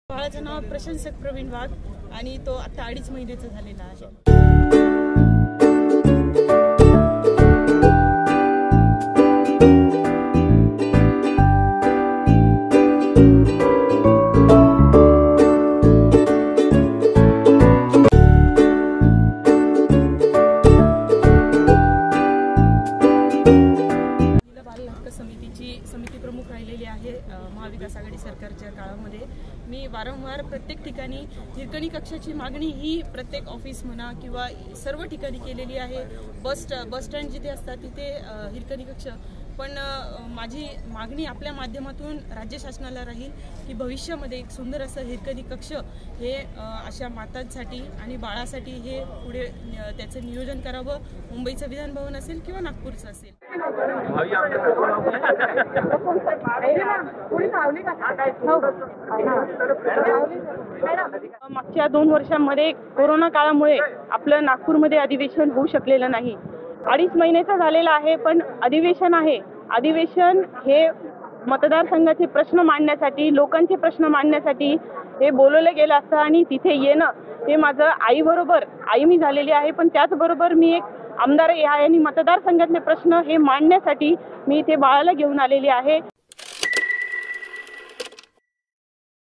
बाळाचं नाव प्रशंसक प्रवीण वाघ आणि तो आता 2.5 महिन्याचा झालेला आहे. समिती प्रमुख राहिलेली आहे महाविकास आघाडी सरकारच्या काळामध्ये. मी वारंवार प्रत्येक ठिकाणी हिरकणी कक्षाची मागणी ही प्रत्येक ऑफिस म्हणा किंवा सर्व ठिकाणी केलेली आहे. बस स्टँड जिथे असतात तिथे हिरकणी कक्ष. पण माझी मागणी आपल्या माध्यमातून राज्य शासनाला राहील की भविष्यामध्ये एक सुंदर असं हिरकणी कक्ष हे अशा मातांसाठी आणि बाळासाठी हे पुढे त्याचं नियोजन करावं. मुंबईचं विधान भवन असेल किंवा नागपूरचं असेल. मागच्या 2 वर्षांमध्ये कोरोना काळामुळे आपलं नागपूरमध्ये अधिवेशन होऊ शकलेलं नाही. 2.5 महिन्याचा झालेला आहे, पण अधिवेशन आहे. अधिवेशन हे मतदारसंघाचे प्रश्न मांडण्यासाठी, लोकांचे प्रश्न मांडण्यासाठी हे बोलवलं गेलं असतं आणि तिथे येणं हे माझं आई मी झालेली आहे, पण त्याचबरोबर मी एक आमदार आहे आणि मतदारसंघातले प्रश्न हे मांडण्यासाठी मी इथे बाळाला घेऊन आलेली आहे.